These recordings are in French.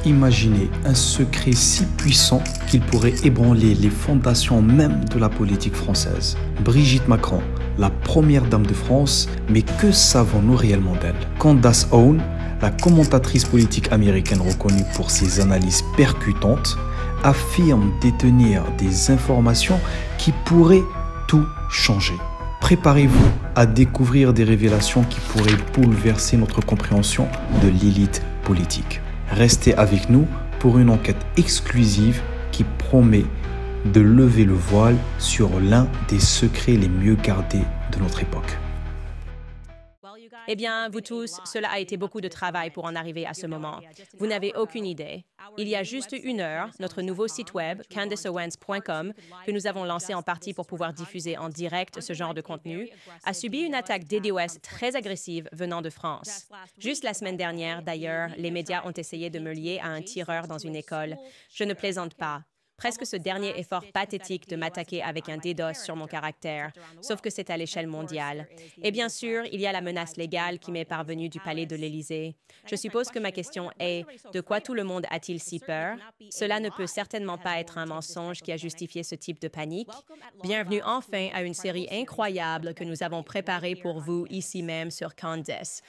imaginer un secret si puissant qu'il pourrait ébranler les fondations même de la politique française. Brigitte Macron, la première dame de France, mais que savons-nous réellement d'elle? Candace Owen, la commentatrice politique américaine reconnue pour ses analyses percutantes, affirme détenir des informations qui pourraient tout changer. Préparez-vous à découvrir des révélations qui pourraient bouleverser notre compréhension de l'élite politique. Restez avec nous pour une enquête exclusive qui promet de lever le voile sur l'un des secrets les mieux gardés de notre époque. Eh bien, vous tous, cela a été beaucoup de travail pour en arriver à ce moment. Vous n'avez aucune idée. Il y a juste une heure, notre nouveau site web, candaceowens.com, que nous avons lancé en partie pour pouvoir diffuser en direct ce genre de contenu, a subi une attaque DDoS très agressive venant de France. Juste la semaine dernière, d'ailleurs, les médias ont essayé de me lier à un tireur dans une école. Je ne plaisante pas. Presque ce dernier effort pathétique de m'attaquer avec un DDoS sur mon caractère, sauf que c'est à l'échelle mondiale. Et bien sûr, il y a la menace légale qui m'est parvenue du palais de l'Élysée. Je suppose que ma question est, de quoi tout le monde a-t-il si peur? Cela ne peut certainement pas être un mensonge qui a justifié ce type de panique. Bienvenue enfin à une série incroyable que nous avons préparée pour vous ici même sur Candace.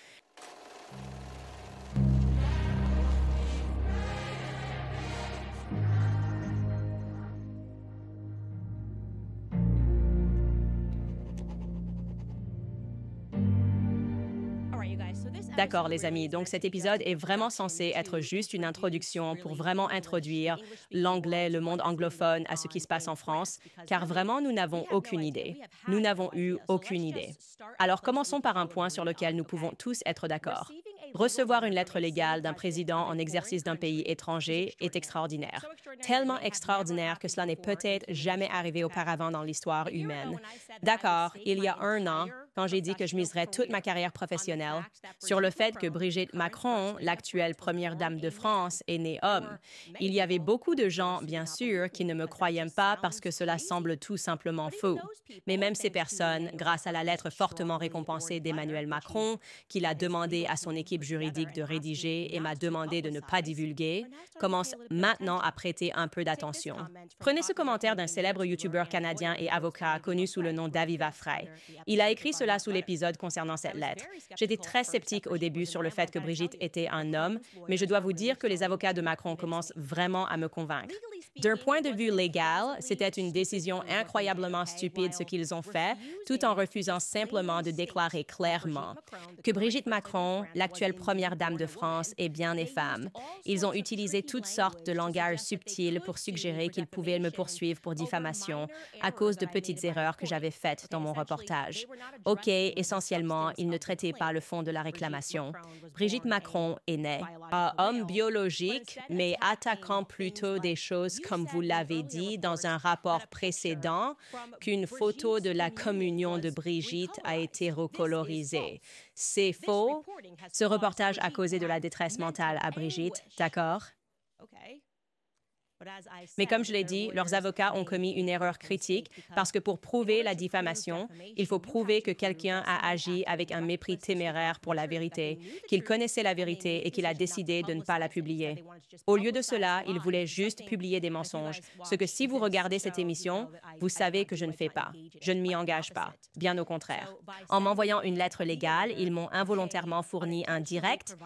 D'accord, les amis. Donc, cet épisode est vraiment censé être juste une introduction pour vraiment introduire l'anglais, le monde anglophone à ce qui se passe en France, car vraiment, nous n'avons aucune idée. Nous n'avons eu aucune idée. Alors, commençons par un point sur lequel nous pouvons tous être d'accord. Recevoir une lettre légale d'un président en exercice d'un pays étranger est extraordinaire. Tellement extraordinaire que cela n'est peut-être jamais arrivé auparavant dans l'histoire humaine. D'accord, il y a un an, quand j'ai dit que je miserais toute ma carrière professionnelle sur le fait que Brigitte Macron, l'actuelle première dame de France, est née homme. Il y avait beaucoup de gens, bien sûr, qui ne me croyaient pas parce que cela semble tout simplement faux. Mais même ces personnes, grâce à la lettre fortement récompensée d'Emmanuel Macron, qu'il a demandé à son équipe juridique de rédiger et m'a demandé de ne pas divulguer, commencent maintenant à prêter un peu d'attention. Prenez ce commentaire d'un célèbre YouTuber canadien et avocat connu sous le nom d'Aviva Frey. Il a écrit cela sous l'épisode concernant cette lettre. J'étais très sceptique au début sur le fait que Brigitte était un homme, mais je dois vous dire que les avocats de Macron commencent vraiment à me convaincre. D'un point de vue légal, c'était une décision incroyablement stupide ce qu'ils ont fait, tout en refusant simplement de déclarer clairement que Brigitte Macron, l'actuelle première dame de France, est bien née femme. Ils ont utilisé toutes sortes de langage subtil pour suggérer qu'ils pouvaient me poursuivre pour diffamation à cause de petites erreurs que j'avais faites dans mon reportage. OK, essentiellement, ils ne traitaient pas le fond de la réclamation. Brigitte Macron est née homme biologique, mais attaquant plutôt des choses comme vous l'avez dit dans un rapport précédent, qu'une photo de la communion de Brigitte a été recolorisée. C'est faux. Ce reportage a causé de la détresse mentale à Brigitte, d'accord? Mais comme je l'ai dit, leurs avocats ont commis une erreur critique parce que pour prouver la diffamation, il faut prouver que quelqu'un a agi avec un mépris téméraire pour la vérité, qu'il connaissait la vérité et qu'il a décidé de ne pas la publier. Au lieu de cela, ils voulaient juste publier des mensonges, ce que si vous regardez cette émission, vous savez que je ne fais pas. Je ne m'y engage pas, bien au contraire. En m'envoyant une lettre légale, ils m'ont involontairement fourni un direct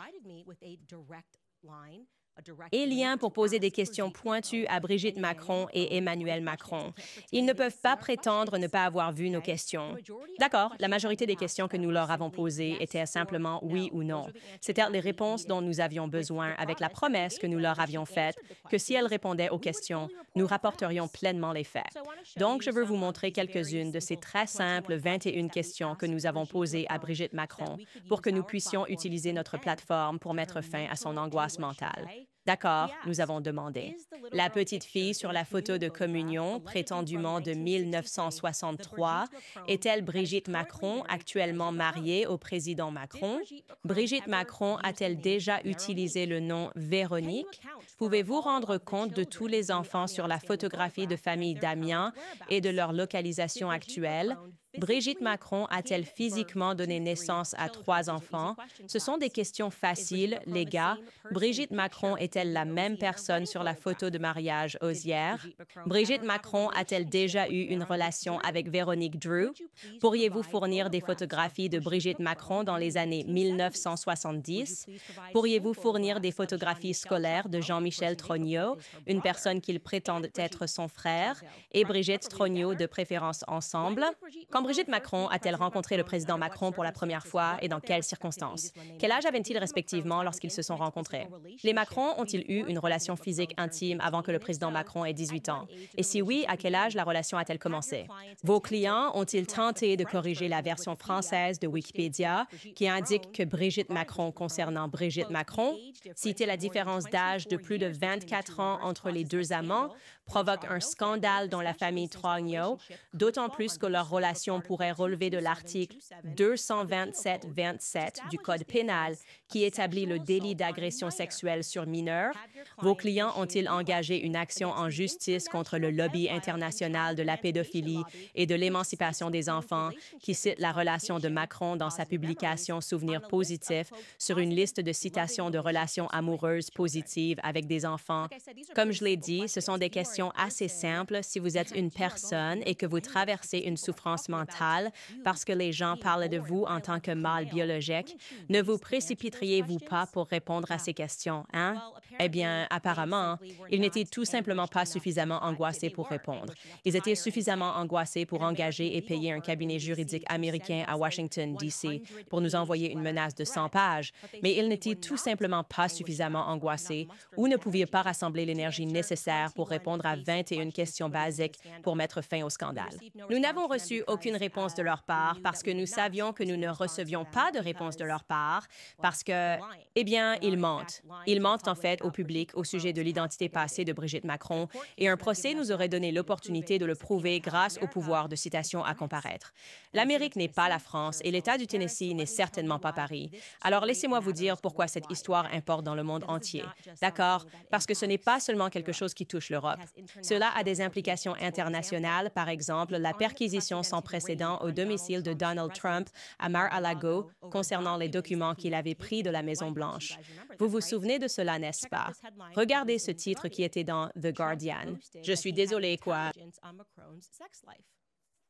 et lien pour poser des questions pointues à Brigitte Macron et Emmanuel Macron. Ils ne peuvent pas prétendre ne pas avoir vu nos questions. D'accord, la majorité des questions que nous leur avons posées étaient simplement oui ou non. C'était les réponses dont nous avions besoin avec la promesse que nous leur avions faite que si elles répondaient aux questions, nous rapporterions pleinement les faits. Donc, je veux vous montrer quelques-unes de ces très simples 21 questions que nous avons posées à Brigitte Macron pour que nous puissions utiliser notre plateforme pour mettre fin à son angoisse mentale. D'accord, nous avons demandé. La petite fille sur la photo de communion, prétendument de 1963, est-elle Brigitte Macron, actuellement mariée au président Macron? Brigitte Macron a-t-elle déjà utilisé le nom Véronique? Pouvez-vous rendre compte de tous les enfants sur la photographie de famille Damien et de leur localisation actuelle? Brigitte Macron a-t-elle physiquement donné naissance à 3 enfants? Ce sont des questions faciles, les gars. Brigitte Macron est-elle la même personne sur la photo de mariage osière? Brigitte Macron a-t-elle déjà eu une relation avec Véronique Drew? Pourriez-vous fournir des photographies de Brigitte Macron dans les années 1970? Pourriez-vous fournir des photographies scolaires de Jean-Michel Trogneux, une personne qu'il prétend être son frère, et Brigitte Trogneux de préférence ensemble? Quand Brigitte Macron a-t-elle rencontré le président Macron pour la première fois et dans quelles circonstances? Quel âge avaient-ils respectivement lorsqu'ils se sont rencontrés? Les Macron ont-ils eu une relation physique intime avant que le président Macron ait 18 ans? Et si oui, à quel âge la relation a-t-elle commencé? Vos clients ont-ils tenté de corriger la version française de Wikipédia qui indique que Brigitte Macron concernant Brigitte Macron? Citer la différence d'âge de plus de 24 ans entre les deux amants provoque un scandale dans la famille Trogneux, d'autant plus que leur relation pourrait relever de l'article 227-27 du Code pénal qui établit le délit d'agression sexuelle sur mineur. Vos clients ont-ils engagé une action en justice contre le lobby international de la pédophilie et de l'émancipation des enfants qui cite la relation de Macron dans sa publication Souvenirs positifs sur une liste de citations de relations amoureuses positives avec des enfants? Comme je l'ai dit, ce sont des questions assez simples si vous êtes une personne et que vous traversez une souffrance mentale parce que les gens parlent de vous en tant que mâle biologique. Ne vous précipiteriez-vous pas pour répondre à ces questions, hein? Eh bien, apparemment, ils n'étaient tout simplement pas suffisamment angoissés pour répondre. Ils étaient suffisamment angoissés pour engager et payer un cabinet juridique américain à Washington, D.C. pour nous envoyer une menace de 100 pages, mais ils n'étaient tout simplement pas suffisamment angoissés ou ne pouvaient pas rassembler l'énergie nécessaire pour répondre à 21 questions basiques pour mettre fin au scandale. Nous n'avons reçu aucune réponse de leur part parce que nous savions que nous ne recevions pas de réponse de leur part parce que, eh bien, ils mentent. Ils mentent en fait au public au sujet de l'identité passée de Brigitte Macron et un procès nous aurait donné l'opportunité de le prouver grâce au pouvoir de citation à comparaître. L'Amérique n'est pas la France et l'État du Tennessee n'est certainement pas Paris. Alors laissez-moi vous dire pourquoi cette histoire importe dans le monde entier. D'accord? Parce que ce n'est pas seulement quelque chose qui touche l'Europe. Cela a des implications internationales, par exemple la perquisition sans précédent au domicile de Donald Trump à Mar-a-Lago concernant les documents qu'il avait pris de la Maison-Blanche. Vous vous souvenez de cela, n'est-ce pas? Regardez ce titre qui était dans The Guardian. Je suis désolée, quoi.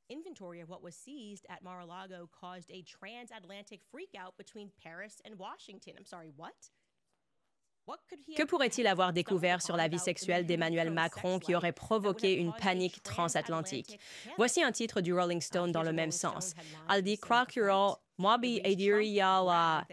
Inventory of what was seized at Mar-a-Lago caused a transatlantic freakout between Paris and Washington. I'm sorry, what? Que pourrait-il avoir découvert sur la vie sexuelle d'Emmanuel Macron qui aurait provoqué une panique transatlantique? Voici un titre du Rolling Stone dans le même sens. Aldi Crocurol Mobi Ediriyawa.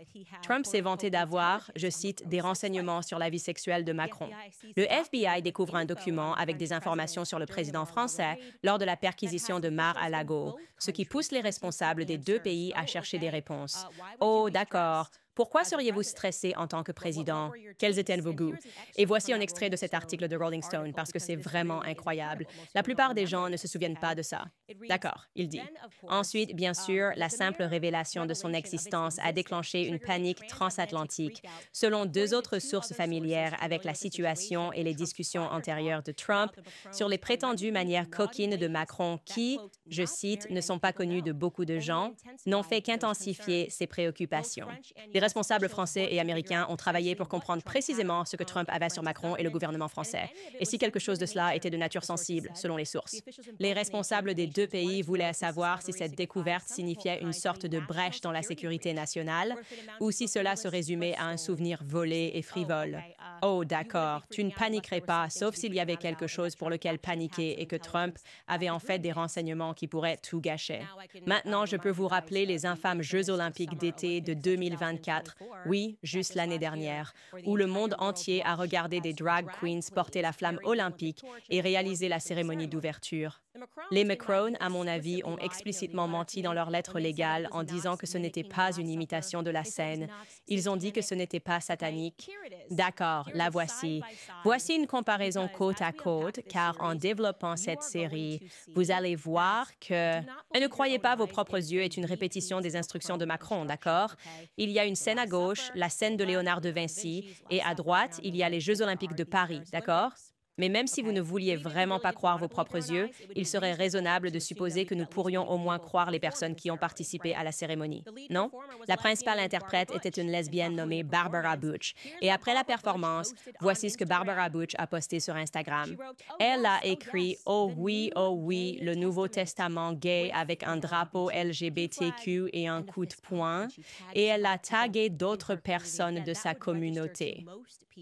Trump s'est vanté d'avoir, je cite, des renseignements sur la vie sexuelle de Macron. Le FBI découvre un document avec des informations sur le président français lors de la perquisition de Mar-a-Lago, ce qui pousse les responsables des deux pays à chercher des réponses. Oh, d'accord. Pourquoi seriez-vous stressé en tant que président? Quels étaient vos goûts? Et voici un extrait de cet article de Rolling Stone parce que c'est vraiment incroyable. La plupart des gens ne se souviennent pas de ça. D'accord, il dit. Ensuite, bien sûr, la simple révélation de son existence a déclenché une panique transatlantique. Selon 2 autres sources familières avec la situation et les discussions antérieures de Trump sur les prétendues manières coquines de Macron qui, je cite, ne sont pas connues de beaucoup de gens, n'ont fait qu'intensifier ses préoccupations. Les responsables français et américains ont travaillé pour comprendre précisément ce que Trump avait sur Macron et le gouvernement français, et si quelque chose de cela était de nature sensible, selon les sources. Les responsables des 2 pays voulaient savoir si cette découverte signifiait une sorte de brèche dans la sécurité nationale, ou si cela se résumait à un souvenir volé et frivole. Oh, d'accord, tu ne paniquerais pas, sauf s'il y avait quelque chose pour lequel paniquer et que Trump avait en fait des renseignements qui pourraient tout gâcher. Maintenant, je peux vous rappeler les infâmes Jeux olympiques d'été de 2024. Oui, juste l'année dernière, où le monde entier a regardé des drag queens porter la flamme olympique et réaliser la cérémonie d'ouverture. Les Macron, à mon avis, ont explicitement menti dans leur lettre légale en disant que ce n'était pas une imitation de la scène. Ils ont dit que ce n'était pas satanique. D'accord, la voici. Voici une comparaison côte à côte, car en développant cette série, vous allez voir que... Et ne croyez pas vos propres yeux est une répétition des instructions de Macron, d'accord? Il y a une scène à gauche, la scène de Léonard de Vinci, et à droite, il y a les Jeux olympiques de Paris, d'accord? Mais même si vous ne vouliez vraiment pas croire vos propres yeux, il serait raisonnable de supposer que nous pourrions au moins croire les personnes qui ont participé à la cérémonie, non? La principale interprète était une lesbienne nommée Barbara Butch. Et après la performance, voici ce que Barbara Butch a posté sur Instagram. Elle a écrit « oh oui, le Nouveau Testament gay avec un drapeau LGBTQ et un coup de poing » et elle a tagué d'autres personnes de sa communauté.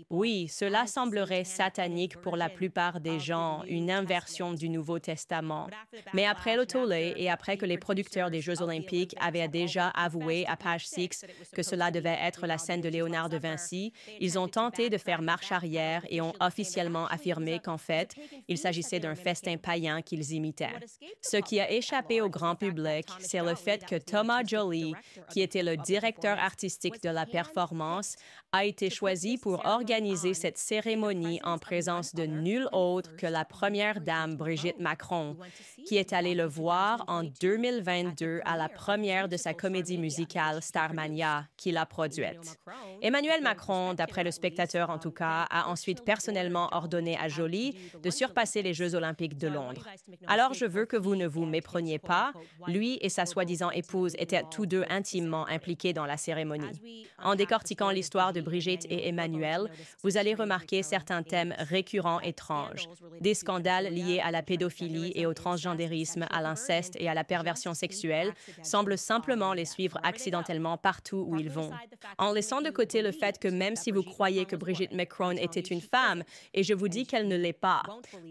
Oui, cela semblerait satanique pour la plupart des gens, une inversion du Nouveau Testament. Mais après le tollé et après que les producteurs des Jeux olympiques avaient déjà avoué à Page Six que cela devait être la scène de Léonard de Vinci, ils ont tenté de faire marche arrière et ont officiellement affirmé qu'en fait, il s'agissait d'un festin païen qu'ils imitaient. Ce qui a échappé au grand public, c'est le fait que Thomas Joly, qui était le directeur artistique de la performance, a été choisi pour organiser cette cérémonie en présence de nul autre que la première dame Brigitte Macron, qui est allée le voir en 2022 à la première de sa comédie musicale Starmania, qu'il a produite. Emmanuel Macron, d'après le Spectateur en tout cas, a ensuite personnellement ordonné à Joly de surpasser les Jeux olympiques de Londres. Alors je veux que vous ne vous mépreniez pas, lui et sa soi-disant épouse étaient tous deux intimement impliqués dans la cérémonie. En décortiquant l'histoire de Brigitte et Emmanuel, vous allez remarquer certains thèmes récurrents étranges. Des scandales liés à la pédophilie et au transgendérisme, à l'inceste et à la perversion sexuelle semblent simplement les suivre accidentellement partout où ils vont. En laissant de côté le fait que même si vous croyez que Brigitte Macron était une femme, et je vous dis qu'elle ne l'est pas,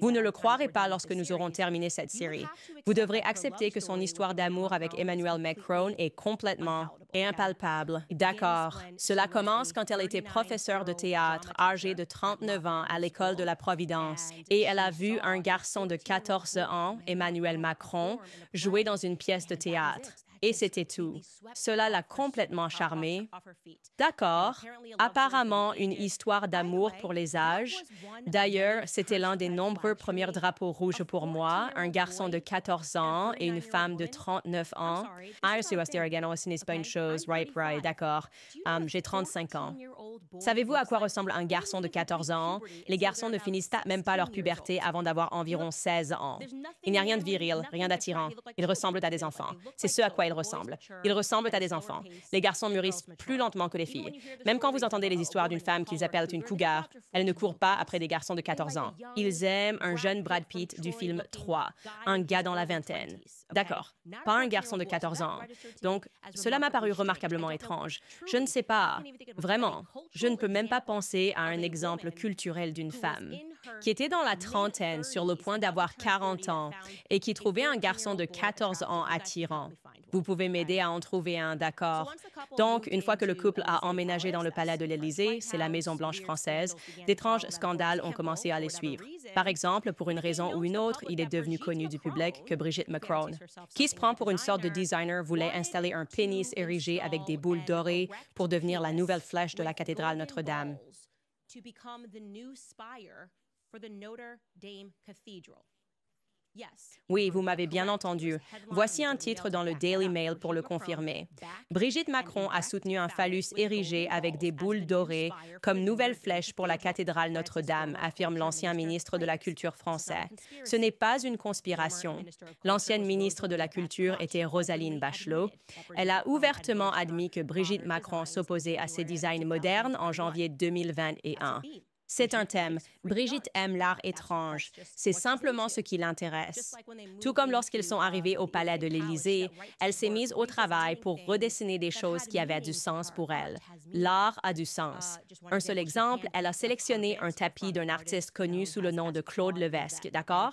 vous ne le croirez pas lorsque nous aurons terminé cette série. Vous devrez accepter que son histoire d'amour avec Emmanuel Macron est complètement et impalpable. D'accord. Cela commence quand elle était professeure de théâtre, âgée de 39 ans à l'École de la Providence, et elle a vu un garçon de 14 ans, Emmanuel Macron, jouer dans une pièce de théâtre. Et c'était tout. Cela l'a complètement charmée. D'accord, apparemment une histoire d'amour pour les âges. D'ailleurs, c'était l'un des nombreux premiers drapeaux rouges pour moi, un garçon de 14 ans et une femme de 39 ans. Ah, je suis again, ce n'est pas une chose, right, d'accord. J'ai 35 ans. Savez-vous à quoi ressemble un garçon de 14 ans? Les garçons ne finissent même pas leur puberté avant d'avoir environ 16 ans. Il n'y a rien de viril, rien d'attirant. Ils ressemblent à des enfants. C'est ce à quoi ils ressemblent. Ils ressemblent à des enfants. Les garçons mûrissent plus lentement que les filles. Même quand vous entendez les histoires d'une femme qu'ils appellent une cougar, elle ne court pas après des garçons de 14 ans. Ils aiment un jeune Brad Pitt du film 3, un gars dans la vingtaine. D'accord, pas un garçon de 14 ans. Donc, cela m'a paru remarquablement étrange. Je ne sais pas. Vraiment, je ne peux même pas penser à un exemple culturel d'une femme qui était dans la trentaine, sur le point d'avoir 40 ans, et qui trouvait un garçon de 14 ans attirant. Vous pouvez m'aider à en trouver un, d'accord? Donc, une fois que le couple a emménagé dans le palais de l'Élysée, c'est la Maison-Blanche française, d'étranges scandales ont commencé à les suivre. Par exemple, pour une raison ou une autre, il est devenu connu du public que Brigitte Macron, qui se prend pour une sorte de designer, voulait installer un pénis érigé avec des boules dorées pour devenir la nouvelle flèche de la cathédrale Notre-Dame. Oui, vous m'avez bien entendu. Voici un titre dans le Daily Mail pour le confirmer. Brigitte Macron a soutenu un phallus érigé avec des boules dorées comme nouvelle flèche pour la cathédrale Notre-Dame, affirme l'ancien ministre de la Culture français. Ce n'est pas une conspiration. L'ancienne ministre de la Culture était Roselyne Bachelot. Elle a ouvertement admis que Brigitte Macron s'opposait à ces designs modernes en janvier 2021. C'est un thème. Brigitte aime l'art étrange. C'est simplement ce qui l'intéresse. Tout comme lorsqu'ils sont arrivés au palais de l'Élysée, elle s'est mise au travail pour redessiner des choses qui avaient du sens pour elle. L'art a du sens. Un seul exemple, elle a sélectionné un tapis d'un artiste connu sous le nom de Claude Levesque, d'accord?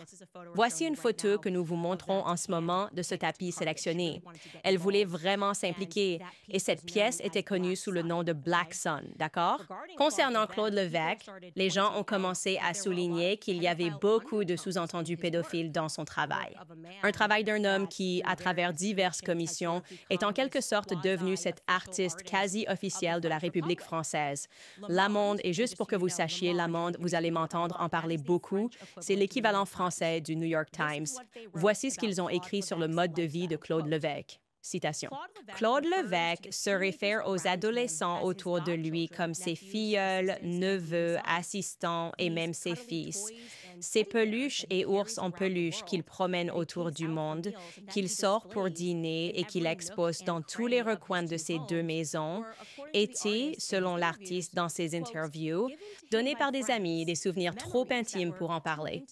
Voici une photo que nous vous montrons en ce moment de ce tapis sélectionné. Elle voulait vraiment s'impliquer et cette pièce était connue sous le nom de Black Sun, d'accord? Concernant Claude Levesque, les gens ont commencé à souligner qu'il y avait beaucoup de sous-entendus pédophiles dans son travail. Un travail d'un homme qui, à travers diverses commissions, est en quelque sorte devenu cet artiste quasi officiel de la République française. La Monde, et juste pour que vous sachiez, La Monde, vous allez m'entendre en parler beaucoup, c'est l'équivalent français du New York Times. Voici ce qu'ils ont écrit sur le mode de vie de Claude Levesque. Citation. Claude Levesque se réfère aux adolescents autour de lui comme ses filleuls, neveux, assistants et même ses fils. Ses peluches et ours en peluche qu'il promène autour du monde, qu'il sort pour dîner et qu'il expose dans tous les recoins de ses deux maisons, étaient, selon l'artiste dans ses interviews, donnés par des amis, des souvenirs trop intimes pour en parler.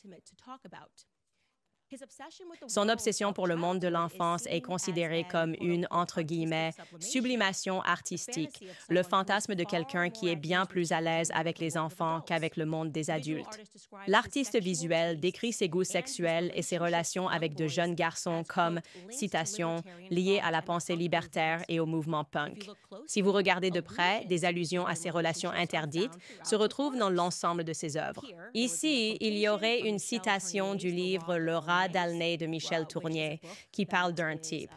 Son obsession pour le monde de l'enfance est considérée comme une, entre guillemets, sublimation artistique, le fantasme de quelqu'un qui est bien plus à l'aise avec les enfants qu'avec le monde des adultes. L'artiste visuel décrit ses goûts sexuels et ses relations avec de jeunes garçons comme, citation, liés à la pensée libertaire et au mouvement punk. Si vous regardez de près, des allusions à ses relations interdites se retrouvent dans l'ensemble de ses œuvres. Ici, il y aurait une citation du livre Le rat d'Aulnay de Michel Tournier, qui parle d'un type.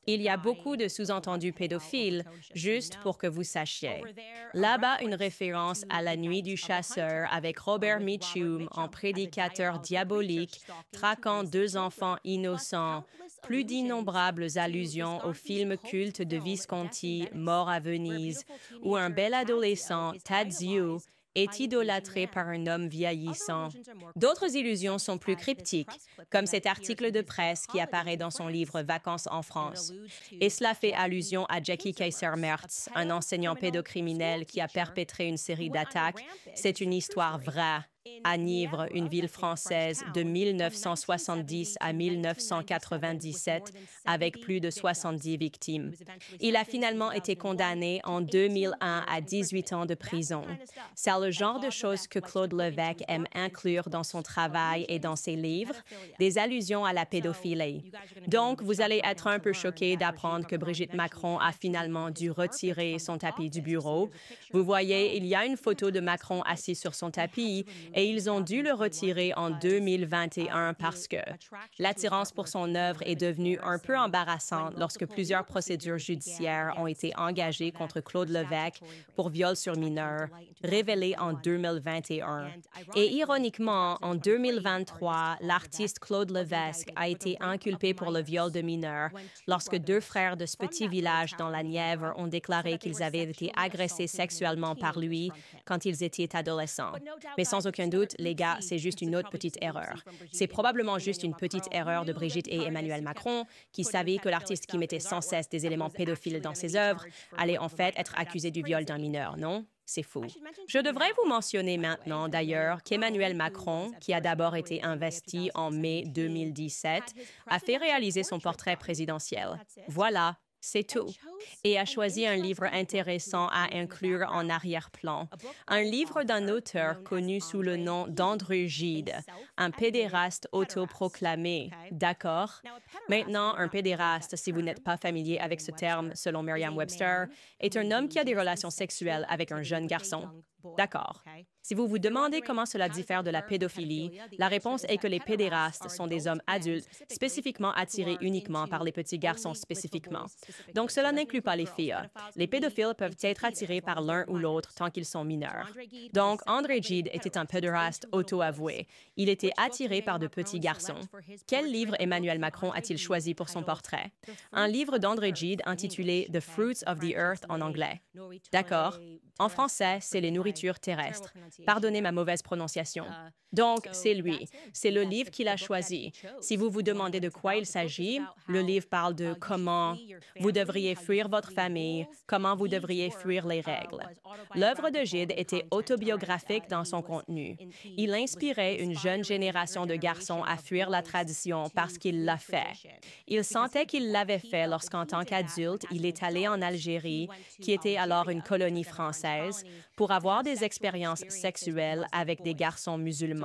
Il y a beaucoup de sous-entendus pédophiles, juste pour que vous sachiez. Là-bas, une référence à La Nuit du chasseur avec Robert Mitchum en prédicateur diabolique, traquant deux enfants innocents, plus d'innombrables allusions au film culte de Visconti, Mort à Venise, où un bel adolescent, Tadzio, est idolâtré par un homme vieillissant. D'autres illusions sont plus cryptiques, comme cet article de presse qui apparaît dans son livre Vacances en France. Et cela fait allusion à Jackie Kayser-Mertz, un enseignant pédocriminel qui a perpétré une série d'attaques. C'est une histoire vraie. À Nivres, une ville française de 1970 à 1997, avec plus de 70 victimes. Il a finalement été condamné en 2001 à 18 ans de prison. C'est le genre de choses que Claude Levesque aime inclure dans son travail et dans ses livres, des allusions à la pédophilie. Donc, vous allez être un peu choqués d'apprendre que Brigitte Macron a finalement dû retirer son tapis du bureau. Vous voyez, il y a une photo de Macron assis sur son tapis et ils ont dû le retirer en 2021 parce que l'attirance pour son œuvre est devenue un peu embarrassante lorsque plusieurs procédures judiciaires ont été engagées contre Claude Levesque pour viol sur mineur, révélé en 2021. Et ironiquement, en 2023, l'artiste Claude Levesque a été inculpé pour le viol de mineurs lorsque deux frères de ce petit village dans la Nièvre ont déclaré qu'ils avaient été agressés sexuellement par lui quand ils étaient adolescents. Mais sans aucun doute, les gars, c'est juste une autre petite erreur. C'est probablement juste une petite erreur de Brigitte et Emmanuel Macron, qui savaient que l'artiste qui mettait sans cesse des éléments pédophiles dans ses œuvres allait en fait être accusé du viol d'un mineur, non? C'est fou. Je devrais vous mentionner maintenant, d'ailleurs, qu'Emmanuel Macron, qui a d'abord été investi en mai 2017, a fait réaliser son portrait présidentiel. Voilà. C'est tout. Et a choisi un livre intéressant à inclure en arrière-plan. Un livre d'un auteur connu sous le nom d'André Gide, un pédéraste autoproclamé. D'accord? Maintenant, un pédéraste, si vous n'êtes pas familier avec ce terme, selon Merriam-Webster, est un homme qui a des relations sexuelles avec un jeune garçon. D'accord. Si vous vous demandez comment cela diffère de la pédophilie, la réponse est que les pédérastes sont des hommes adultes spécifiquement attirés uniquement par les petits garçons spécifiquement. Donc, cela n'inclut pas les filles. Les pédophiles peuvent être attirés par l'un ou l'autre tant qu'ils sont mineurs. Donc, André Gide était un pédéraste auto-avoué. Il était attiré par de petits garçons. Quel livre Emmanuel Macron a-t-il choisi pour son portrait? Un livre d'André Gide intitulé « The Fruits of the Earth » en anglais. D'accord. En français, c'est les nourritures terrestres. Pardonnez ma mauvaise prononciation. Donc, c'est lui. C'est le livre qu'il a choisi. Si vous vous demandez de quoi il s'agit, le livre parle de comment vous devriez fuir votre famille, comment vous devriez fuir les règles. L'œuvre de Gide était autobiographique dans son contenu. Il inspirait une jeune génération de garçons à fuir la tradition parce qu'il l'a fait. Il sentait qu'il l'avait fait lorsqu'en tant qu'adulte, il est allé en Algérie, qui était alors une colonie française, pour avoir des expériences sexuelles avec des garçons musulmans.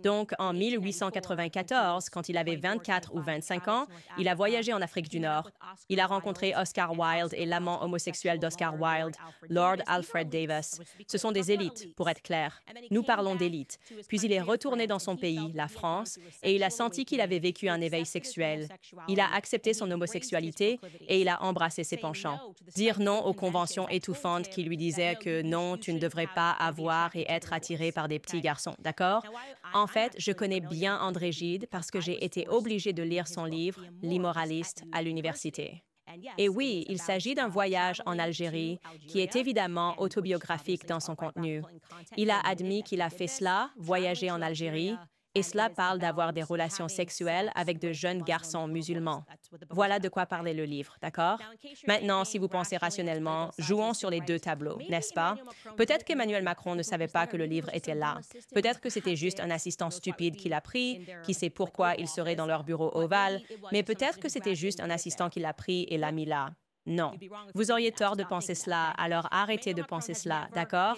Donc, en 1894, quand il avait 24 ou 25 ans, il a voyagé en Afrique du Nord. Il a rencontré Oscar Wilde et l'amant homosexuel d'Oscar Wilde, Lord Alfred Davis. Ce sont des élites, pour être clair. Nous parlons d'élites. Puis il est retourné dans son pays, la France, et il a senti qu'il avait vécu un éveil sexuel. Il a accepté son homosexualité et il a embrassé ses penchants. Dire non aux conventions étouffantes qui lui disaient que non, tu ne devrais pas avoir et être attiré par des petits garçons, d'accord? En fait, je connais bien André Gide parce que j'ai été obligée de lire son livre, L'immoraliste, à l'université. Et oui, il s'agit d'un voyage en Algérie qui est évidemment autobiographique dans son contenu. Il a admis qu'il a fait cela, voyager en Algérie, et cela parle d'avoir des relations sexuelles avec de jeunes garçons musulmans. Voilà de quoi parlait le livre, d'accord? Maintenant, si vous pensez rationnellement, jouons sur les deux tableaux, n'est-ce pas? Peut-être qu'Emmanuel Macron ne savait pas que le livre était là. Peut-être que c'était juste un assistant stupide qui l'a pris, qui sait pourquoi il serait dans leur bureau ovale, mais peut-être que c'était juste un assistant qui l'a pris et l'a mis là. Non. Vous auriez tort de penser cela, alors arrêtez de penser cela, d'accord?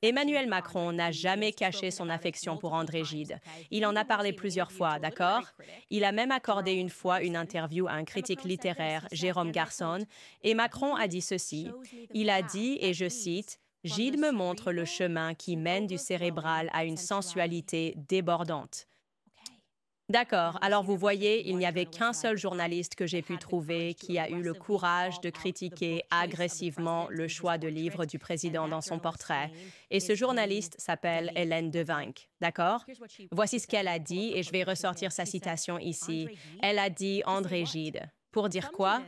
Emmanuel Macron n'a jamais caché son affection pour André Gide. Il en a parlé plusieurs fois, d'accord? Il a même accordé une fois une interview à un critique littéraire, Jérôme Garçon, et Macron a dit ceci. Il a dit, et je cite, « Gide me montre le chemin qui mène du cérébral à une sensualité débordante. » D'accord, alors vous voyez, il n'y avait qu'un seul journaliste que j'ai pu trouver qui a eu le courage de critiquer agressivement le choix de livre du président dans son portrait. Et ce journaliste s'appelle Hélène Devinck, d'accord? Voici ce qu'elle a dit et je vais ressortir sa citation ici. Elle a dit André Gide. Pour dire quoi?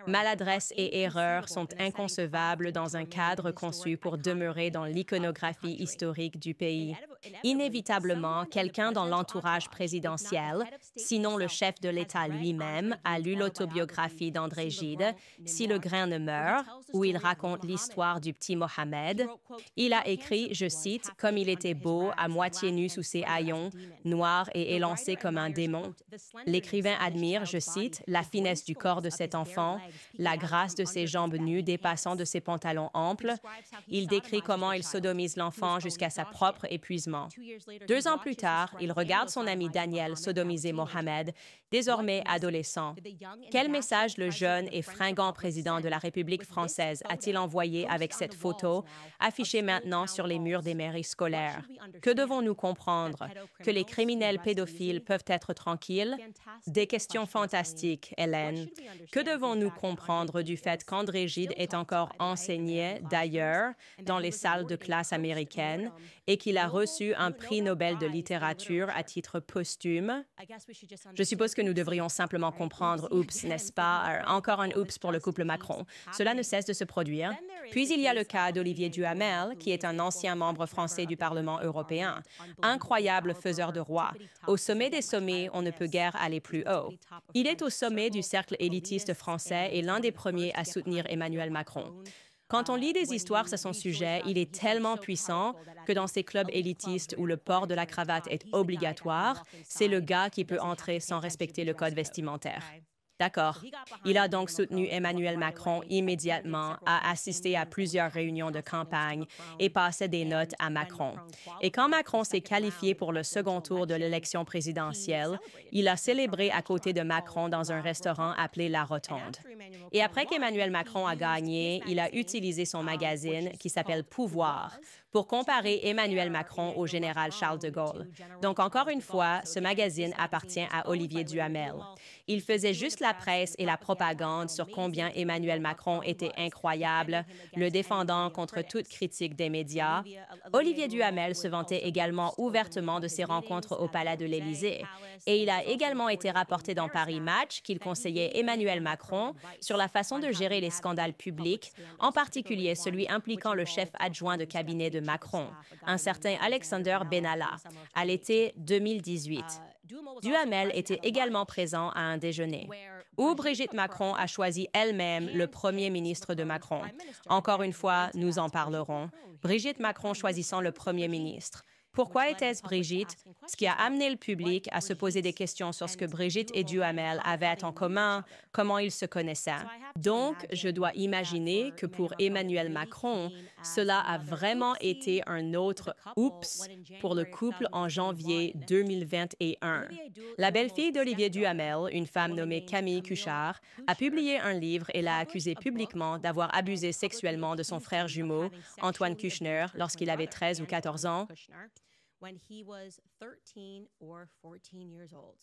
Maladresse et erreur sont inconcevables dans un cadre conçu pour demeurer dans l'iconographie historique du pays. Inévitablement, quelqu'un dans l'entourage présidentiel, sinon le chef de l'État lui-même, a lu l'autobiographie d'André Gide, Si le grain ne meurt, où il raconte l'histoire du petit Mohamed. Il a écrit, je cite, « Comme il était beau, à moitié nu sous ses haillons, noir et élancé comme un démon. » L'écrivain admire, je cite, « la finesse du corps de cet enfant, la grâce de ses jambes nues dépassant de ses pantalons amples. » Il décrit comment il sodomise l'enfant jusqu'à sa propre épuisement. 2 ans plus tard, il regarde son ami Daniel sodomiser Mohamed, désormais adolescent. Quel message le jeune et fringant président de la République française a-t-il envoyé avec cette photo, affichée maintenant sur les murs des mairies scolaires? Que devons-nous comprendre? Que les criminels pédophiles peuvent être tranquilles? Des questions fantastiques, Hélène. Que devons-nous comprendre du fait qu'André Gide est encore enseigné, d'ailleurs, dans les salles de classe américaines et qu'il a reçu un prix Nobel de littérature à titre posthume? Je suppose que nous devrions simplement comprendre, oups, n'est-ce pas? Encore un oups pour le couple Macron. Cela ne cesse de se produire. Puis il y a le cas d'Olivier Duhamel, qui est un ancien membre français du Parlement européen. Incroyable faiseur de roi. Au sommet des sommets, on ne peut guère aller plus haut. Il est au sommet du cercle élitiste français et l'un des premiers à soutenir Emmanuel Macron. Quand on lit des histoires à son sujet, il est tellement puissant que dans ces clubs élitistes où le port de la cravate est obligatoire, c'est le gars qui peut entrer sans respecter le code vestimentaire. D'accord. Il a donc soutenu Emmanuel Macron immédiatement, a assisté à plusieurs réunions de campagne et passé des notes à Macron. Et quand Macron s'est qualifié pour le second tour de l'élection présidentielle, il a célébré à côté de Macron dans un restaurant appelé La Rotonde. Et après qu'Emmanuel Macron a gagné, il a utilisé son magazine qui s'appelle Pouvoir pour comparer Emmanuel Macron au général Charles de Gaulle. Donc, encore une fois, ce magazine appartient à Olivier Duhamel. Il faisait juste la presse et la propagande sur combien Emmanuel Macron était incroyable, le défendant contre toute critique des médias. Olivier Duhamel se vantait également ouvertement de ses rencontres au Palais de l'Élysée. Et il a également été rapporté dans Paris Match qu'il conseillait Emmanuel Macron sur la façon de gérer les scandales publics, en particulier celui impliquant le chef adjoint de cabinet de Macron, un certain Alexander Benalla, à l'été 2018. Duhamel était également présent à un déjeuner, où Brigitte Macron a choisi elle-même le premier ministre de Macron. Encore une fois, nous en parlerons. Brigitte Macron choisissant le premier ministre. Pourquoi était-ce Brigitte? Ce qui a amené le public à se poser des questions sur ce que Brigitte et Duhamel avaient en commun, comment ils se connaissaient. Donc, je dois imaginer que pour Emmanuel Macron, cela a vraiment été un autre « oups » pour le couple en janvier 2021. La belle-fille d'Olivier Duhamel, une femme nommée Camille Cuchard, a publié un livre et l'a accusé publiquement d'avoir abusé sexuellement de son frère jumeau, Antoine Kushner, lorsqu'il avait 13 ou 14 ans. when he was 13 or 14 years old.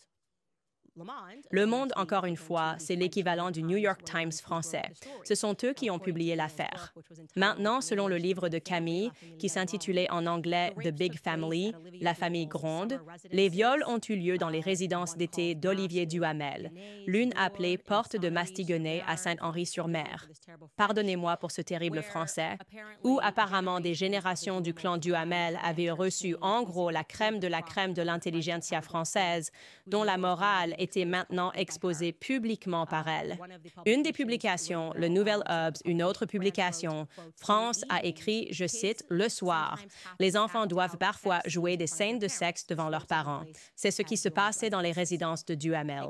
Le Monde, encore une fois, c'est l'équivalent du New York Times français. Ce sont eux qui ont publié l'affaire. Maintenant, selon le livre de Camille, qui s'intitulait en anglais The Big Family, La famille gronde, les viols ont eu lieu dans les résidences d'été d'Olivier Duhamel, l'une appelée Porte de Mastigonnès à Saint-Henri-sur-Mer. Pardonnez-moi pour ce terrible français, où apparemment des générations du clan Duhamel avaient reçu en gros la crème de l'intelligentsia française, dont la morale était maintenant exposée publiquement par elle. Une des publications, le Nouvel Obs, une autre publication, France a écrit, je cite, « Le soir, les enfants doivent parfois jouer des scènes de sexe devant leurs parents. C'est ce qui se passait dans les résidences de Duhamel. »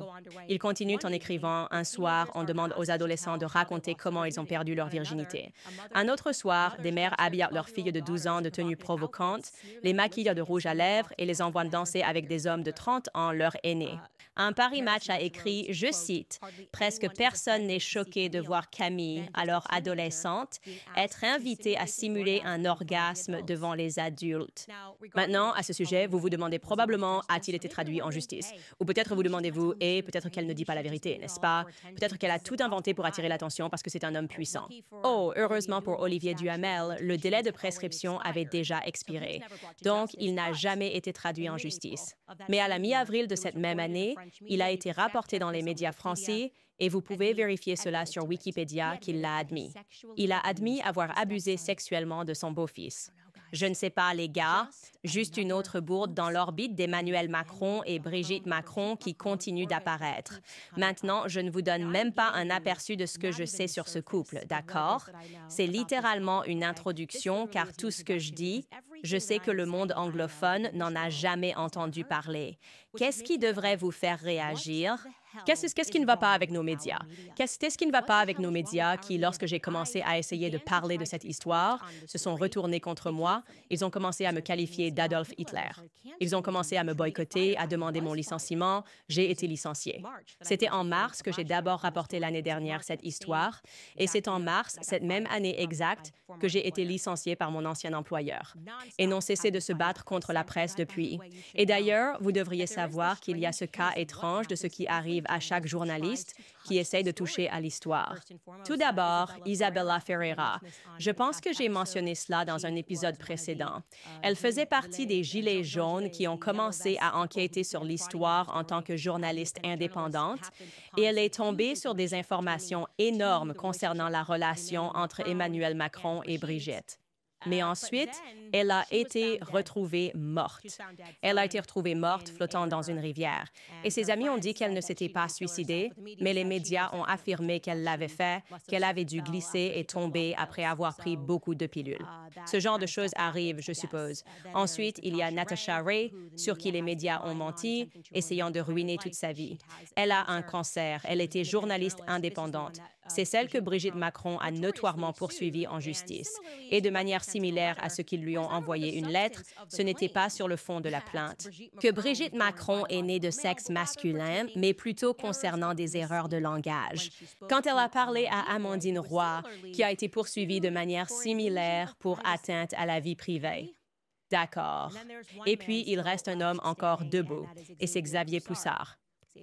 Il continue en écrivant, « Un soir, on demande aux adolescents de raconter comment ils ont perdu leur virginité. Un autre soir, des mères habillent leurs filles de 12 ans de tenues provocantes, les maquillent de rouge à lèvres et les envoient danser avec des hommes de 30 ans, leurs aînés. » Un Paris Match a écrit, je cite, « Presque personne n'est choqué de voir Camille, alors adolescente, être invitée à simuler un orgasme devant les adultes. » Maintenant, à ce sujet, vous vous demandez probablement, a-t-il été traduit en justice? Ou peut-être vous demandez-vous, et peut-être qu'elle ne dit pas la vérité, n'est-ce pas? Peut-être qu'elle a tout inventé pour attirer l'attention parce que c'est un homme puissant. Oh, heureusement pour Olivier Duhamel, le délai de prescription avait déjà expiré. Donc, il n'a jamais été traduit en justice. Mais à la mi-avril de cette même année, il a été rapporté dans les médias français et vous pouvez vérifier cela sur Wikipédia qu'il l'a admis. Il a admis avoir abusé sexuellement de son beau-fils. Je ne sais pas, les gars, juste une autre bourde dans l'orbite d'Emmanuel Macron et Brigitte Macron qui continue d'apparaître. Maintenant, je ne vous donne même pas un aperçu de ce que je sais sur ce couple, d'accord? C'est littéralement une introduction car tout ce que je dis, je sais que le monde anglophone n'en a jamais entendu parler. Qu'est-ce qui devrait vous faire réagir? Qu'est-ce qui ne va pas avec nos médias? Qu'est-ce qui ne va pas avec nos médias qui, lorsque j'ai commencé à essayer de parler de cette histoire, se sont retournés contre moi? Ils ont commencé à me qualifier d'Adolf Hitler. Ils ont commencé à me boycotter, à demander mon licenciement. J'ai été licenciée. C'était en mars que j'ai d'abord rapporté l'année dernière cette histoire, et c'est en mars, cette même année exacte, que j'ai été licenciée par mon ancien employeur. Et n'ont cessé de se battre contre la presse depuis. Et d'ailleurs, vous devriez savoir qu'il y a ce cas étrange de ce qui arrive à chaque journaliste qui essaye de toucher à l'histoire. Tout d'abord, Isabella Ferreira. Je pense que j'ai mentionné cela dans un épisode précédent. Elle faisait partie des Gilets jaunes qui ont commencé à enquêter sur l'histoire en tant que journaliste indépendante et elle est tombée sur des informations énormes concernant la relation entre Emmanuel Macron et Brigitte. Mais ensuite, elle a été retrouvée morte. Elle a été retrouvée morte flottant dans une rivière. Et ses amis ont dit qu'elle ne s'était pas suicidée, mais les médias ont affirmé qu'elle l'avait fait, qu'elle avait dû glisser et tomber après avoir pris beaucoup de pilules. Ce genre de choses arrive, je suppose. Ensuite, il y a Natasha Ray, sur qui les médias ont menti, essayant de ruiner toute sa vie. Elle a un cancer. Elle était journaliste indépendante. C'est celle que Brigitte Macron a notoirement poursuivie en justice. Et de manière similaire à ceux qui lui ont envoyé une lettre, ce n'était pas sur le fond de la plainte. Que Brigitte Macron est née de sexe masculin, mais plutôt concernant des erreurs de langage. Quand elle a parlé à Amandine Roy, qui a été poursuivie de manière similaire pour atteinte à la vie privée. D'accord. Et puis, il reste un homme encore debout, et c'est Xavier Poussard.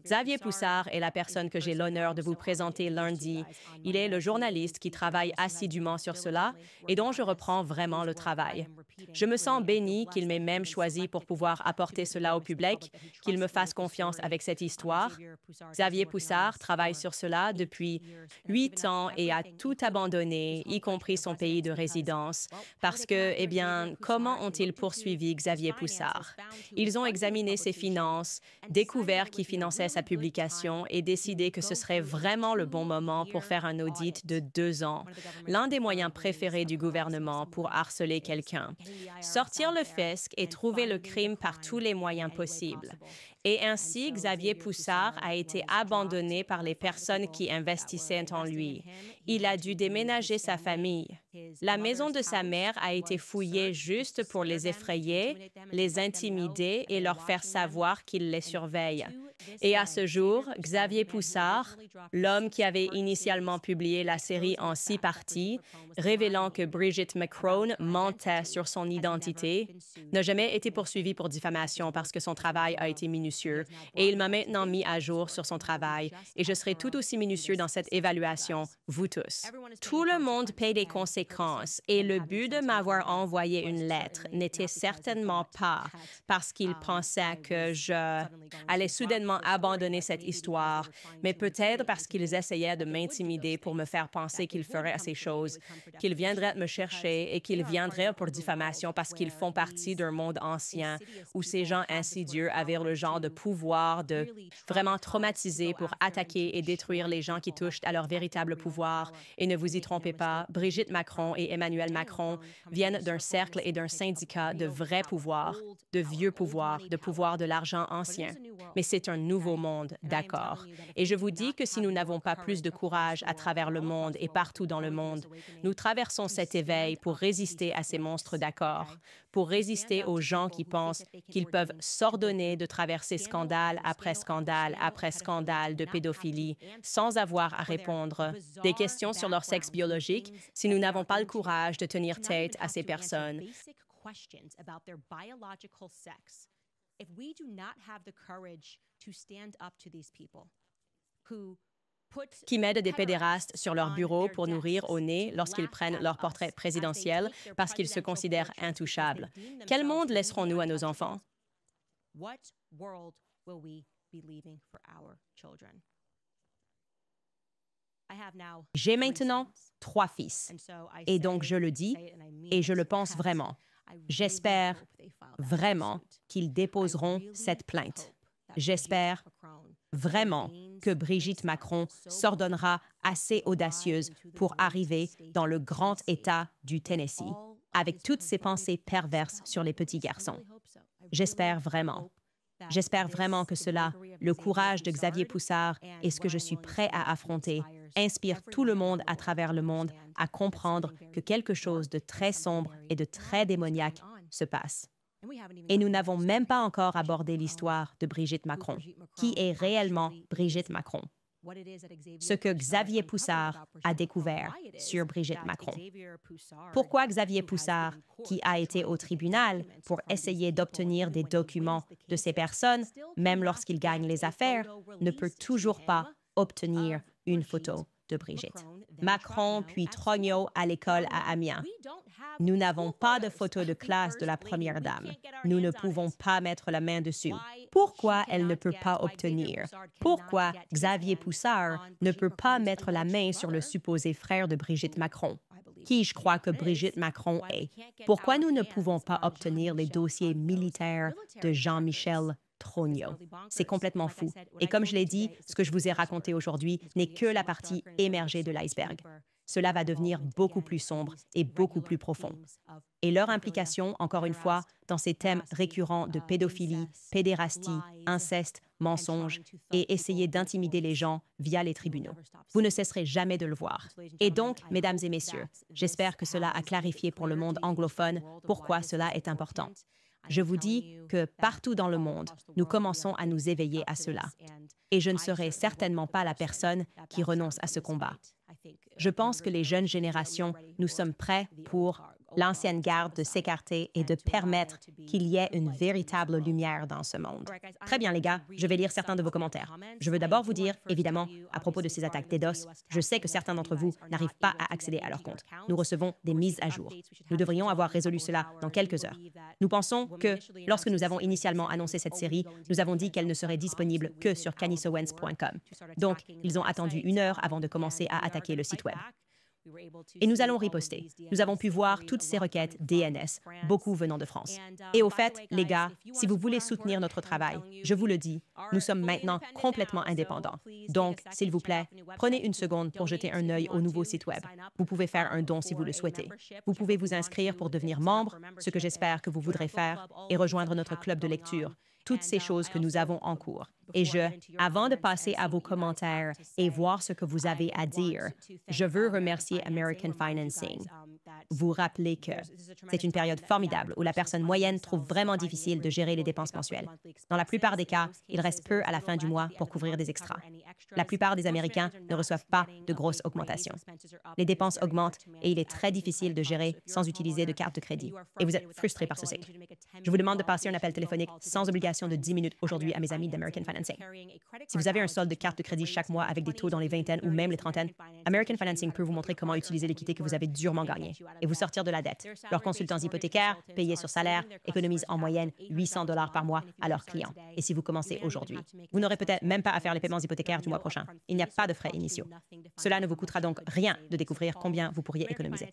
Xavier Poussard est la personne que j'ai l'honneur de vous présenter lundi. Il est le journaliste qui travaille assidûment sur cela et dont je reprends vraiment le travail. Je me sens béni qu'il m'ait même choisi pour pouvoir apporter cela au public, qu'il me fasse confiance avec cette histoire. Xavier Poussard travaille sur cela depuis 8 ans et a tout abandonné, y compris son pays de résidence, parce que, eh bien, comment ont-ils poursuivi Xavier Poussard? Ils ont examiné ses finances, découvert qu'il finançait sa publication et décidé que ce serait vraiment le bon moment pour faire un audit de 2 ans, l'un des moyens préférés du gouvernement pour harceler quelqu'un. Sortir le fisc et trouver le crime par tous les moyens possibles. Et ainsi, Xavier Poussard a été abandonné par les personnes qui investissaient en lui. Il a dû déménager sa famille. La maison de sa mère a été fouillée juste pour les effrayer, les intimider et leur faire savoir qu'il les surveille. Et à ce jour, Xavier Poussard, l'homme qui avait initialement publié la série en 6 parties, révélant que Brigitte Macron mentait sur son identité, n'a jamais été poursuivi pour diffamation parce que son travail a été minutieux et il m'a maintenant mis à jour sur son travail et je serai tout aussi minutieux dans cette évaluation, vous tous. Tout le monde paie des conséquences et le but de m'avoir envoyé une lettre n'était certainement pas parce qu'il pensait que je allais soudainement abandonner cette histoire, mais peut-être parce qu'ils essayaient de m'intimider pour me faire penser qu'ils feraient ces choses, qu'ils viendraient me chercher et qu'ils viendraient pour diffamation parce qu'ils font partie d'un monde ancien où ces gens insidieux avaient le genre de pouvoir de vraiment traumatiser pour attaquer et détruire les gens qui touchent à leur véritable pouvoir. Et ne vous y trompez pas, Brigitte Macron et Emmanuel Macron viennent d'un cercle et d'un syndicat de vrai pouvoir, de vieux pouvoir, de pouvoir de l'argent ancien. Mais c'est un nouveau monde, d'accord. Et je vous dis que si nous n'avons pas plus de courage à travers le monde et partout dans le monde, nous traversons cet éveil pour résister à ces monstres, d'accord, pour résister aux gens qui pensent qu'ils peuvent s'ordonner de traverser scandale après scandale après scandale de pédophilie sans avoir à répondre des questions sur leur sexe biologique si nous n'avons pas le courage de tenir tête à ces personnes. Qui mettent des pédérastes sur leur bureau pour nous rire au nez lorsqu'ils prennent leur portrait présidentiel parce qu'ils se considèrent intouchables. Quel monde laisserons-nous à nos enfants? J'ai maintenant 3 fils. Et donc je le dis et je le pense vraiment. J'espère vraiment qu'ils déposeront cette plainte. J'espère vraiment que Brigitte Macron s'ordonnera assez audacieuse pour arriver dans le grand État du Tennessee, avec toutes ses pensées perverses sur les petits garçons. J'espère vraiment. J'espère vraiment que cela, le courage de Xavier Poussard et ce que je suis prêt à affronter, inspire tout le monde à travers le monde à comprendre que quelque chose de très sombre et de très démoniaque se passe. Et nous n'avons même pas encore abordé l'histoire de Brigitte Macron. Qui est réellement Brigitte Macron? Ce que Xavier Poussard a découvert sur Brigitte Macron. Pourquoi Xavier Poussard, qui a été au tribunal pour essayer d'obtenir des documents de ces personnes, même lorsqu'il gagne les affaires, ne peut toujours pas obtenir une photo de Brigitte. Macron puis Trogneau à l'école à Amiens. Nous n'avons pas de photo de classe de la première dame. Nous ne pouvons pas mettre la main dessus. Pourquoi elle ne peut pas obtenir? Pourquoi Xavier Poussard ne peut pas mettre la main sur le supposé frère de Brigitte Macron? Qui je crois que Brigitte Macron est? Pourquoi nous ne pouvons pas obtenir les dossiers militaires de Jean-Michel Trogneau? C'est complètement fou. Et comme je l'ai dit, ce que je vous ai raconté aujourd'hui n'est que la partie émergée de l'iceberg. Cela va devenir beaucoup plus sombre et beaucoup plus profond. Et leur implication, encore une fois, dans ces thèmes récurrents de pédophilie, pédérastie, inceste, mensonge et essayer d'intimider les gens via les tribunaux. Vous ne cesserez jamais de le voir. Et donc, mesdames et messieurs, j'espère que cela a clarifié pour le monde anglophone pourquoi cela est important. Je vous dis que partout dans le monde, nous commençons à nous éveiller à cela. Et je ne serai certainement pas la personne qui renonce à ce combat. Je pense que les jeunes générations, nous sommes prêts pour l'ancienne garde de s'écarter et de permettre qu'il y ait une véritable lumière dans ce monde. Très bien, les gars, je vais lire certains de vos commentaires. Je veux d'abord vous dire, évidemment, à propos de ces attaques DDoS, je sais que certains d'entre vous n'arrivent pas à accéder à leur compte. Nous recevons des mises à jour. Nous devrions avoir résolu cela dans quelques heures. Nous pensons que, lorsque nous avons initialement annoncé cette série, nous avons dit qu'elle ne serait disponible que sur candiceowens.com. Donc, ils ont attendu 1 heure avant de commencer à attaquer le site Web. Et nous allons riposter. Nous avons pu voir toutes ces requêtes DNS, beaucoup venant de France. Et au fait, les gars, si vous voulez soutenir notre travail, je vous le dis, nous sommes maintenant complètement indépendants. Donc, s'il vous plaît, prenez 1 seconde pour jeter un œil au nouveau site Web. Vous pouvez faire un don si vous le souhaitez. Vous pouvez vous inscrire pour devenir membre, ce que j'espère que vous voudrez faire, et rejoindre notre club de lecture. Toutes ces choses que nous avons en cours. Et avant de passer à vos commentaires et voir ce que vous avez à dire, je veux remercier American Financing. Vous rappelez que c'est une période formidable où la personne moyenne trouve vraiment difficile de gérer les dépenses mensuelles. Dans la plupart des cas, il reste peu à la fin du mois pour couvrir des extras. La plupart des Américains ne reçoivent pas de grosses augmentations. Les dépenses augmentent et il est très difficile de gérer sans utiliser de carte de crédit. Et vous êtes frustré par ce cycle. Je vous demande de passer un appel téléphonique sans obligation de 10 minutes aujourd'hui à mes amis d'American Financing. Si vous avez un solde de carte de crédit chaque mois avec des taux dans les vingtaines ou même les trentaines, American Financing peut vous montrer comment utiliser l'équité que vous avez durement gagnée et vous sortir de la dette. Leurs consultants hypothécaires, payés sur salaire, économisent en moyenne $800 par mois à leurs clients. Et si vous commencez aujourd'hui, vous n'aurez peut-être même pas à faire les paiements hypothécaires du mois prochain. Il n'y a pas de frais initiaux. Cela ne vous coûtera donc rien de découvrir combien vous pourriez économiser.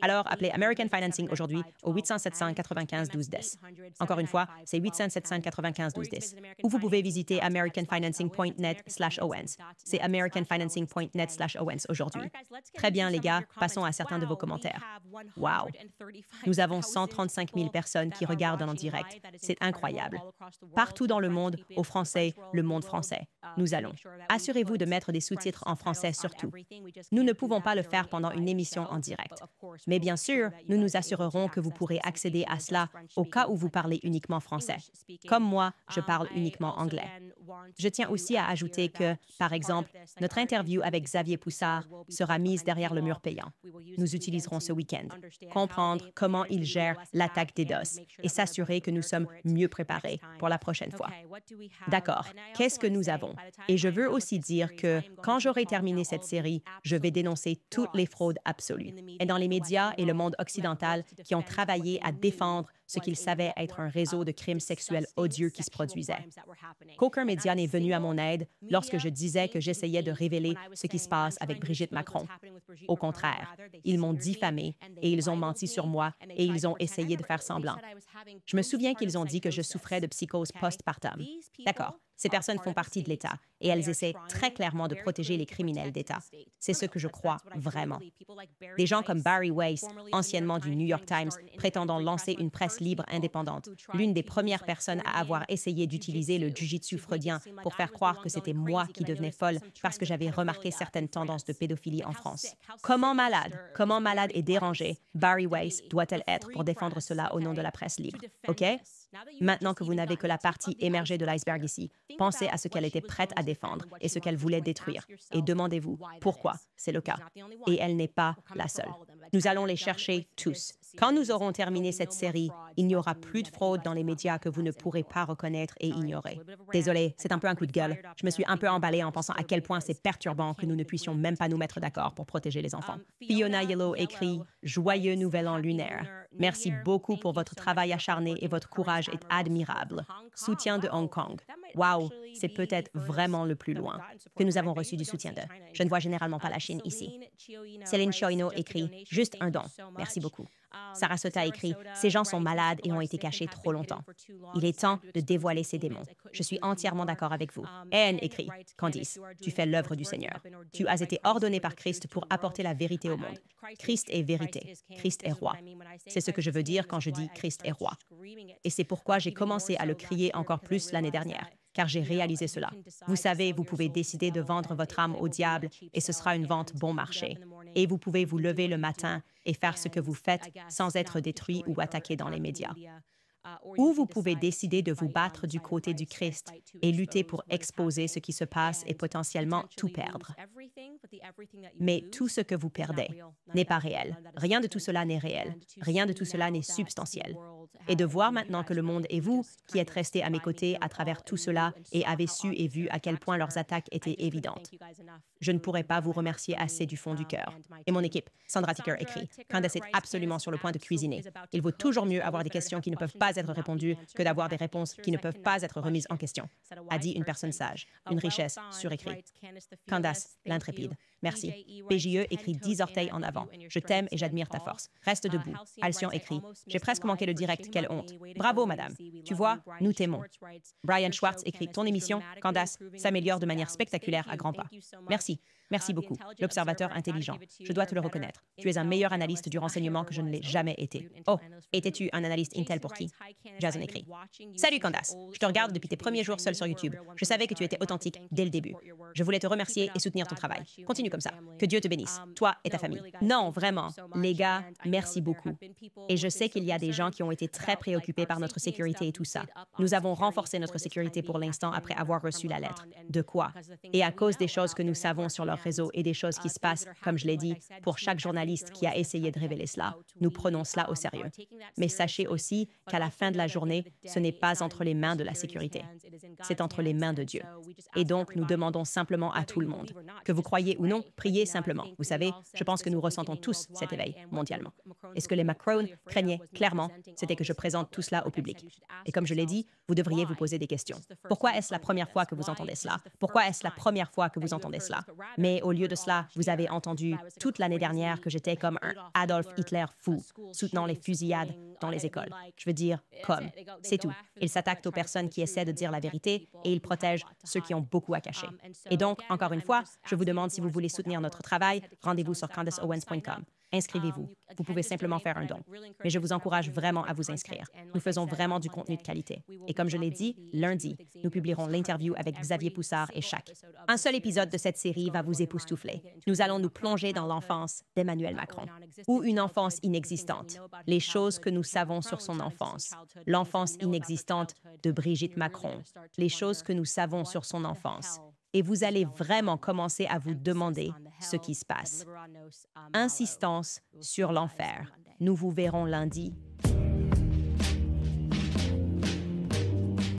Alors, appelez American Financing aujourd'hui au 800-700-95-12-10. Encore une fois, c'est 800-700-95-12-10. Ou vous pouvez visiter americanfinancing.net/owens. C'est americanfinancing.net/owens aujourd'hui. Très bien, les gars, passons à certains de vos commentaires. Wow! Nous avons 135 000 personnes qui regardent en direct. C'est incroyable. Partout dans le monde, au français, le monde français. Nous allons. Assurez-vous de mettre des sous-titres en français surtout. Nous ne pouvons pas le faire pendant une émission en direct. Mais bien sûr, nous nous assurerons que vous pourrez accéder à cela au cas où vous parlez uniquement français. Comme moi, je parle uniquement anglais. Je tiens aussi à ajouter que, par exemple, notre interview avec Xavier Poussard sera mise derrière le mur payant. Nous utiliserons ce week-end. Comprendre comment il gère l'attaque DDoS et s'assurer que nous sommes mieux préparés pour la prochaine fois. D'accord. Qu'est-ce que nous avons? Et je veux aussi dire que, quand j'aurai terminé cette série, je vais dénoncer toutes les fraudes absolues. Et dans les médias et le monde occidental qui ont travaillé à défendre ce qu'ils savaient être un réseau de crimes sexuels odieux qui se produisait. Qu'aucun média n'est venu à mon aide lorsque je disais que j'essayais de révéler ce qui se passe avec Brigitte Macron. Au contraire, ils m'ont diffamé et ils ont menti sur moi et ils ont essayé de faire semblant. Je me souviens qu'ils ont dit que je souffrais de psychose postpartum. D'accord. Ces personnes font partie de l'État et elles essaient très clairement de protéger les criminels d'État. C'est ce que je crois vraiment. Des gens comme Bari Weiss, anciennement du New York Times, prétendant lancer une presse libre indépendante, l'une des premières personnes à avoir essayé d'utiliser le jiu-jitsu freudien pour faire croire que c'était moi qui devenais folle parce que j'avais remarqué certaines tendances de pédophilie en France. Comment malade et dérangée Bari Weiss doit-elle être pour défendre cela au nom de la presse libre? OK? Maintenant que vous n'avez que la partie émergée de l'iceberg ici, pensez à ce qu'elle était prête à défendre et ce qu'elle voulait détruire. Et demandez-vous pourquoi c'est le cas. Et elle n'est pas la seule. Nous allons les chercher tous. Quand nous aurons terminé cette série, il n'y aura plus de fraude dans les médias que vous ne pourrez pas reconnaître et ignorer. Désolée, c'est un peu un coup de gueule. Je me suis un peu emballée en pensant à quel point c'est perturbant que nous ne puissions même pas nous mettre d'accord pour protéger les enfants. Fiona Yellow écrit « Joyeux Nouvel An lunaire. Merci beaucoup pour votre travail acharné et votre courage est admirable. Soutien de Hong Kong. Wow, c'est peut-être vraiment le plus loin que nous avons reçu du soutien de. Je ne vois généralement pas la Chine ici. » Céline Chioino écrit « Juste un don. Merci beaucoup. » Sarasota écrit « Ces gens sont malades et ont été cachés trop longtemps. Il est temps de dévoiler ces démons. Je suis entièrement d'accord avec vous. » Anne écrit « Candice, tu fais l'œuvre du Seigneur. Tu as été ordonné par Christ pour apporter la vérité au monde. Christ est vérité. Christ est roi. C'est ce que je veux dire quand je dis Christ est roi. Et c'est pourquoi j'ai commencé à le crier encore plus l'année dernière. Car j'ai réalisé cela. Vous savez, vous pouvez décider de vendre votre âme au diable et ce sera une vente bon marché. Et vous pouvez vous lever le matin et faire ce que vous faites sans être détruit ou attaqué dans les médias. Ou vous pouvez décider de vous battre du côté du Christ et lutter pour exposer ce qui se passe et potentiellement tout perdre. Mais tout ce que vous perdez n'est pas réel. Rien de tout cela n'est réel. Rien de tout cela n'est substantiel. Et de voir maintenant que le monde et vous, qui êtes restés à mes côtés à travers tout cela et avez su et vu à quel point leurs attaques étaient évidentes. Je ne pourrais pas vous remercier assez du fond du cœur. Et mon équipe, Sandra Ticker écrit, Candace est absolument sur le point de cuisiner. Il vaut toujours mieux avoir des questions qui ne peuvent pas être répondues que d'avoir des réponses qui ne peuvent pas être remises en question, a dit une personne sage, une richesse surécrite. Candace, l'intrépide. Merci. PJE écrit 10 orteils en avant. Je t'aime et j'admire ta force. Reste debout. Alcyon écrit, j'ai presque manqué le direct, quelle honte. Bravo, madame. Tu vois, nous t'aimons. Brian Schwartz écrit, ton émission, Candace, s'améliore de manière spectaculaire à grands pas. Merci. Merci beaucoup, l'observateur intelligent. Je dois te le reconnaître. Tu es un meilleur analyste du renseignement que je ne l'ai jamais été. Oh, étais-tu un analyste Intel pour qui? Jason écrit. Salut Candace, je te regarde depuis tes premiers jours seul sur YouTube. Je savais que tu étais authentique dès le début. Je voulais te remercier et soutenir ton travail. Continue comme ça. Que Dieu te bénisse, toi et ta famille. Non, vraiment. Les gars, merci beaucoup. Et je sais qu'il y a des gens qui ont été très préoccupés par notre sécurité et tout ça. Nous avons renforcé notre sécurité pour l'instant après avoir reçu la lettre. De quoi? Et à cause des choses que nous savons sur leur réseau et des choses qui se passent, comme je l'ai dit, pour chaque journaliste qui a essayé de révéler cela, nous prenons cela au sérieux. Mais sachez aussi qu'à la fin de la journée, ce n'est pas entre les mains de la sécurité. C'est entre les mains de Dieu. Et donc, nous demandons simplement à tout le monde, que vous croyez ou non, priez simplement. Vous savez, je pense que nous ressentons tous cet éveil mondialement. Et ce que les Macron craignaient clairement, c'était que je présente tout cela au public. Et comme je l'ai dit, vous devriez vous poser des questions. Pourquoi est-ce la première fois que vous entendez cela? Pourquoi est-ce la première fois que vous entendez cela? Mais au lieu de cela, vous avez entendu toute l'année dernière que j'étais comme un Adolf Hitler fou, soutenant les fusillades dans les écoles. Je veux dire, comme. C'est tout. Il s'attaque aux personnes qui essaient de dire la vérité et il protège ceux qui ont beaucoup à cacher. Et donc, encore une fois, je vous demande si vous voulez soutenir notre travail, rendez-vous sur CandaceOwens.com. Inscrivez-vous. Vous pouvez simplement faire un don. Mais je vous encourage vraiment à vous inscrire. Nous faisons vraiment du contenu de qualité. Et comme je l'ai dit, lundi, nous publierons l'interview avec Xavier Poussard et Shaq. Un seul épisode de cette série va vous époustoufler. Nous allons nous plonger dans l'enfance d'Emmanuel Macron. Ou une enfance inexistante. Les choses que nous savons sur son enfance. L'enfance inexistante de Brigitte Macron. Les choses que nous savons sur son enfance. Et vous allez vraiment commencer à vous demander ce qui se passe. Insistance sur l'enfer. Nous vous verrons lundi